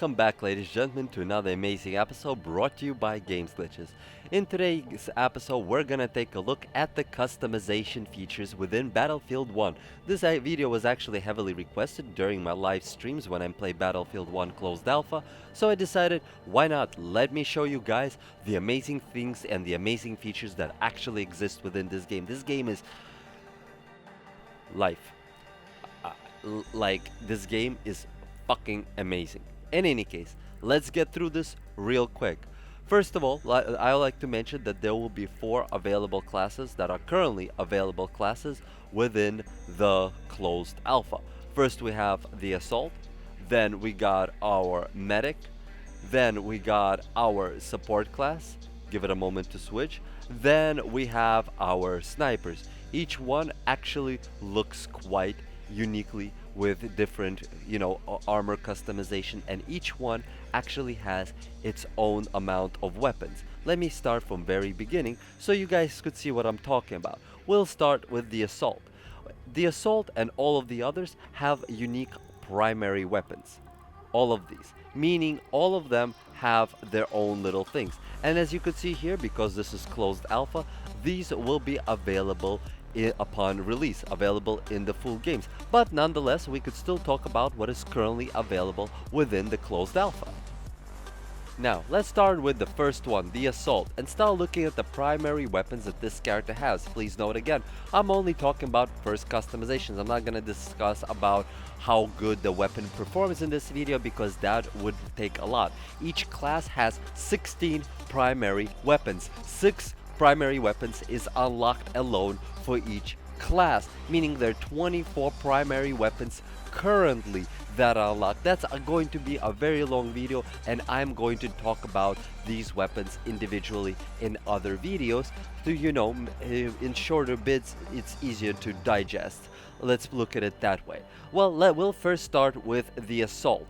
welcome back, ladies and gentlemen, to another amazing episode brought to you by Games Glitches. In today's episode, we're gonna take a look at the customization features within Battlefield 1. This video was actually heavily requested during my live streams when I play Battlefield 1 closed alpha, so I decided, why not let me show you guys the amazing things and the amazing features that actually exist within this game. This game is life. This game is fucking amazing. In any case, let's get through this real quick. First of all, I would like to mention that there will be 4 available classes that are currently available classes within the closed alpha. First we have the Assault, then we got our Medic, then we got our Support class, give it a moment to switch, then we have our Snipers. Each one actually looks quite uniquely with different, armor customization, and each one actually has its own amount of weapons. Let me start from very beginning so you guys could see what I'm talking about. We'll start with the Assault. The Assault and all of the others have unique primary weapons. All of these, meaning all of them have their own little things. And as you could see here, because this is closed alpha, these will be available upon release, available in the full games. But nonetheless, we could still talk about what is currently available within the closed alpha. Now, let's start with the first one, the Assault, and start looking at the primary weapons that this character has. Please note again, I'm only talking about first customizations. I'm not going to discuss about how good the weapon performs in this video because that would take a lot. Each class has 16 primary weapons. 6 primary weapons is unlocked alone for each class, meaning there are 24 primary weapons currently that are unlocked. That's going to be a very long video, and I'm going to talk about these weapons individually in other videos. So, in shorter bits, it's easier to digest. Let's look at it that way. Well, we'll first start with the Assault.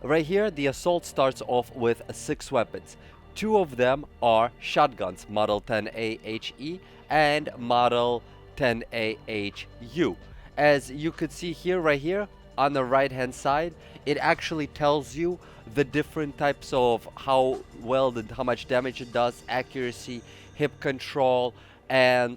Right here, the Assault starts off with 6 weapons. 2 of them are shotguns, Model 10A-HE and Model 10A-HU. As you could see here, right here, on the right hand side, it actually tells you the different types of how much damage it does, accuracy, hip control, and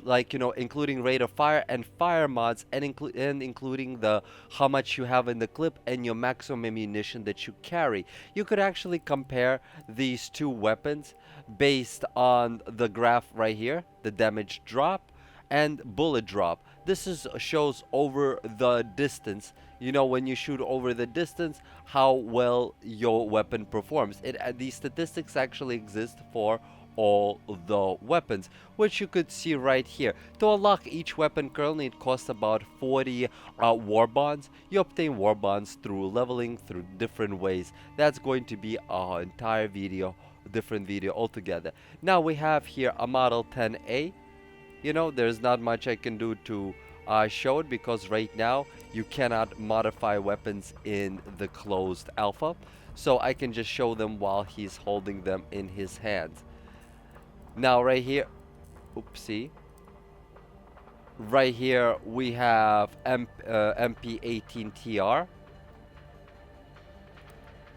including rate of fire and fire mods, and including the how much you have in the clip and your maximum ammunition that you carry. You could actually compare these 2 weapons based on the graph right here, the damage drop and bullet drop. This shows over the distance, when you shoot over the distance, how well your weapon performs. These statistics actually exist for all the weapons, which you could see right here. To unlock each weapon currently, it costs about 40 war bonds. You obtain war bonds through leveling through different ways. That's going to be an entire video, different video altogether. Now we have here a Model 10A. There's not much I can do to show it because right now you cannot modify weapons in the closed alpha, so I can just show them while he's holding them in his hands. Now right here, right here we have MP18TR,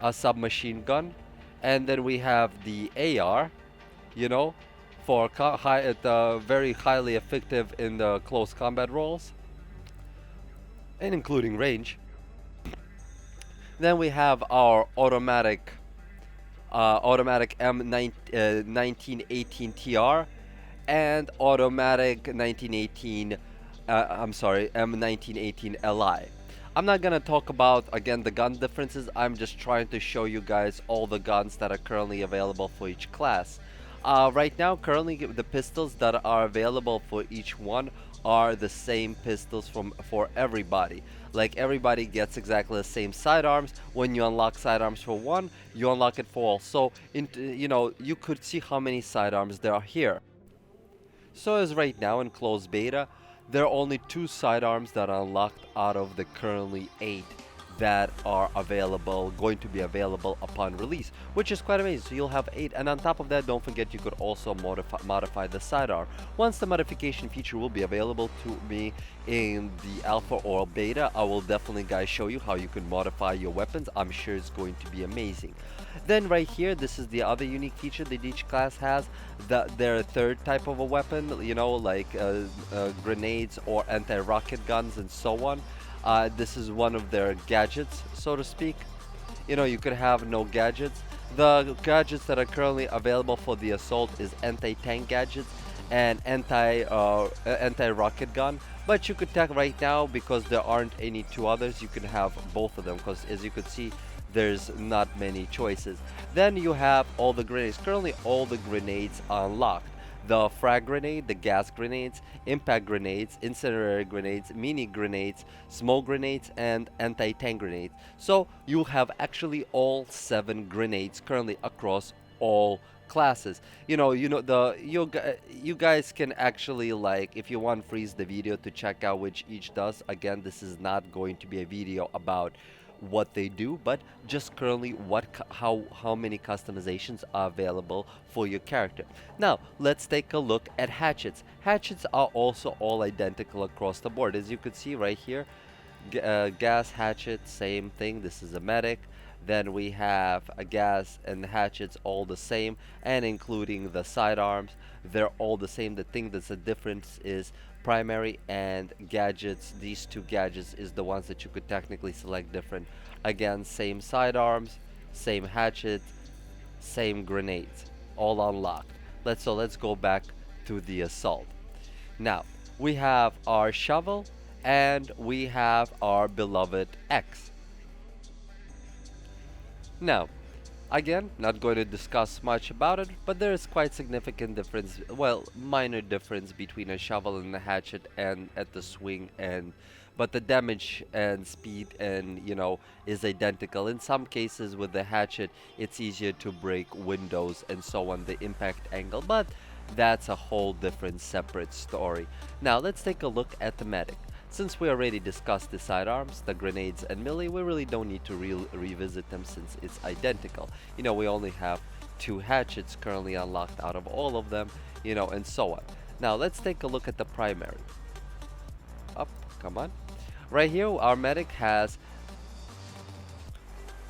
a submachine gun, and then we have the AR, for very highly effective in the close combat roles, and including range. Then we have our automatic M1918TR and automatic M1918 Li. I'm not gonna talk about again the gun differences. I'm just trying to show you guys all the guns that are currently available for each class. Right now, currently the pistols that are available for each one are the same pistols for everybody. Like, everybody gets exactly the same sidearms. When you unlock sidearms for one, you unlock it for all. So, you could see how many sidearms there are here. So as right now in closed beta, there are only 2 sidearms that are unlocked out of the currently 8 that are available, going to be available upon release, which is quite amazing. So you'll have 8, and on top of that, don't forget you could also modify the sidearm. Once the modification feature will be available to me in the alpha or beta, I will definitely, guys, show you how you can modify your weapons. I'm sure it's going to be amazing. Then right here, this is the other unique feature that each class has. Their third type of a weapon, like grenades or anti-rocket guns and so on. This is one of their gadgets, so to speak. You could have no gadgets. The gadgets that are currently available for the assault is anti-tank gadgets and anti-rocket gun. But you could take right now, because there aren't any two others, you can have both of them, because as you could see, there's not many choices. Then you have all the grenades. Currently, all the grenades are unlocked. The frag grenade, the gas grenades, impact grenades, incendiary grenades, mini grenades, smoke grenades, and anti-tank grenades. So you have actually all 7 grenades currently across all classes. You guys can actually, like, if you want, freeze the video to check out which each does. Again, this is not going to be a video about what they do, but just currently how many customizations are available for your character. Now, let's take a look at hatchets. Hatchets are also all identical across the board. As you could see right here, gas hatchet, same thing. This is a medic. Then we have a gas and hatchets, all the same, and including the sidearms, they're all the same. The thing that's the difference is primary and gadgets. These two gadgets is the ones that you could technically select different. Again, same sidearms, same hatchet, same grenades, all unlocked. Let's go back to the assault. Now, we have our shovel and we have our beloved X. Now, again, not going to discuss much about it, but there is quite significant difference, well, minor difference between a shovel and a hatchet and at the swing, and but the damage and speed and is identical. In some cases with the hatchet, it's easier to break windows and so on, the impact angle, but that's a whole different separate story. Now let's take a look at the medic. Since we already discussed the sidearms, the grenades and melee, we really don't need to revisit them since it's identical. We only have 2 hatchets currently unlocked out of all of them, and so on. Now let's take a look at the primary. Up, come on. Right here, our medic has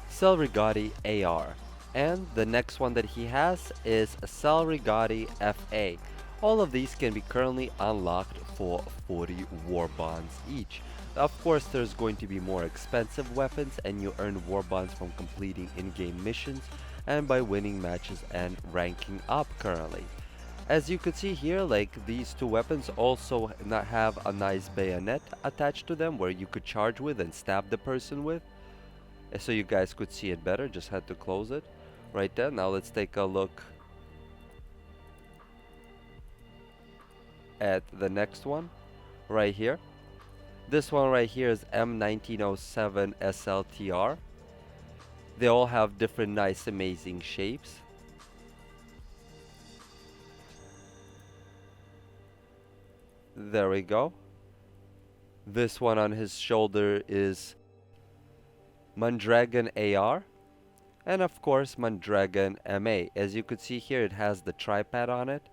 Cel-Rigotti AR. And the next one that he has is Cel-Rigotti FA. All of these can be currently unlocked for 40 war bonds each. Of course, there's going to be more expensive weapons, and you earn war bonds from completing in-game missions and by winning matches and ranking up currently. As you could see here, like, these 2 weapons also not have a nice bayonet attached to them where you could charge with and stab the person with. So you guys could see it better, just had to close it right there. Now let's take a look at the next one right here. This one right here is M1907 SLTR. They all have different nice amazing shapes. There we go. This one on his shoulder is Mondragon AR, and of course Mondragon MA. As you could see here, it has the tripod on it.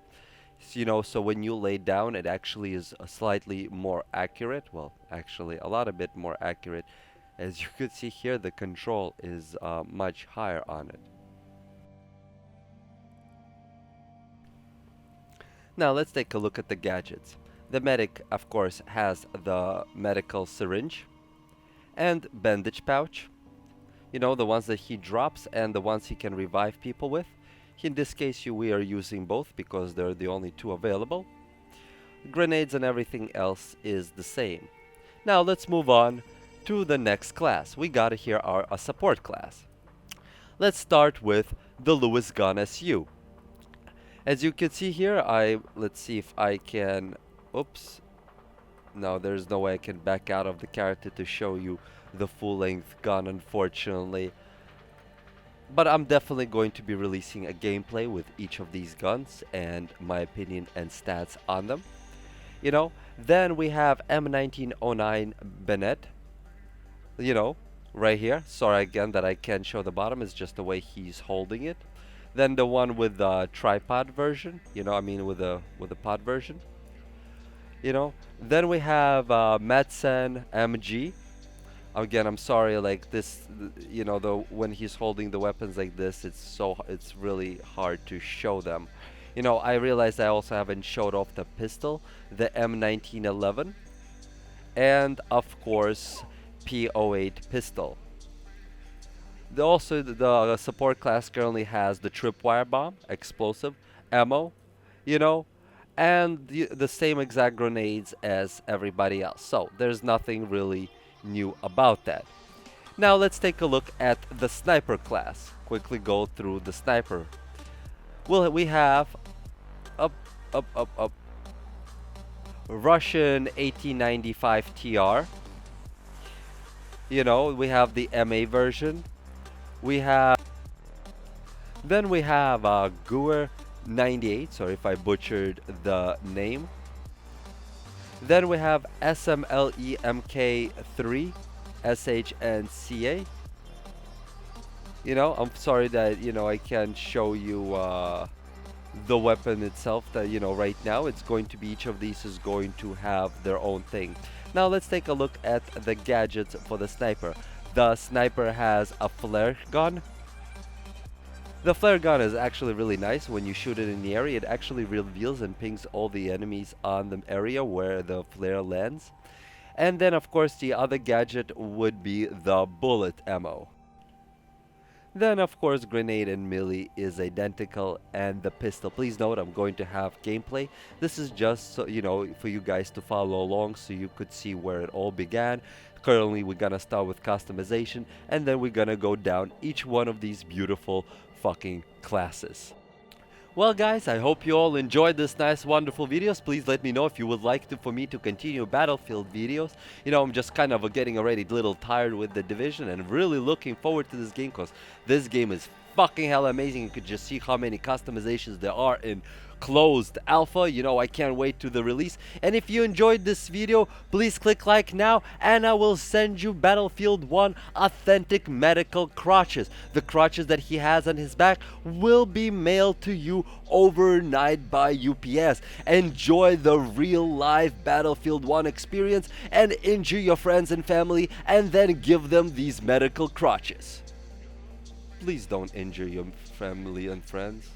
So when you lay down, it actually is slightly more accurate. Well, actually a lot a bit more accurate. As you could see here, the control is much higher on it. Now let's take a look at the gadgets. The medic, of course, has the medical syringe and bandage pouch. The ones that he drops and the ones he can revive people with. In this case, we are using both because they're the only 2 available. Grenades and everything else is the same. Now let's move on to the next class. We got here a support class. Let's start with the Lewis Gun SU. As you can see here, let's see if I can, oops, no, there's no way I can back out of the character to show you the full-length gun, unfortunately. But I'm definitely going to be releasing a gameplay with each of these guns and my opinion and stats on them. Then we have M1909 Bennett. right here. Sorry again that I can't show the bottom. It's just the way he's holding it. Then the one with the tripod version, I mean with the pod version, Then we have Madsen MG. Again, I'm sorry, like this, the when he's holding the weapons like this, it's really hard to show them. I realized I also haven't showed off the pistol, the M1911, and of course, P08 pistol. The support class currently has the tripwire bomb, explosive, ammo, you know, and the same exact grenades as everybody else. So there's nothing really new about that. Now let's take a look at the sniper class. Quickly go through the sniper. Well, we have up, up, Russian 1895 TR. We have the MA version. We have Guer 98. Sorry if I butchered the name. Then we have SMLE MK3 SHNCA. I'm sorry that I can't show you the weapon itself. That right now it's going to be, each of these is going to have their own thing. Now let's take a look at the gadgets for the sniper. The sniper has a flare gun. The flare gun is actually really nice. When you shoot it in the area, it actually reveals and pings all the enemies on the area where the flare lands. And then of course the other gadget would be the bullet ammo. Then of course grenade and melee is identical, and the pistol. Please note I'm going to have gameplay. This is just so, for you guys to follow along so you could see where it all began. Currently we're gonna start with customization, and then we're gonna go down each one of these beautiful fucking classes. Well guys, I hope you all enjoyed this nice wonderful videos. Please let me know if you would like for me to continue Battlefield videos. I'm just kind of getting already a little tired with the Division and really looking forward to this game, because this game is fucking hell amazing. You could just see how many customizations there are in closed alpha. I can't wait to the release. And if you enjoyed this video, please click like now, and I will send you Battlefield 1 authentic medical crutches. The crutches that he has on his back will be mailed to you overnight by UPS. Enjoy the real life Battlefield 1 experience and injure your friends and family, and then give them these medical crutches. Please don't injure your family and friends.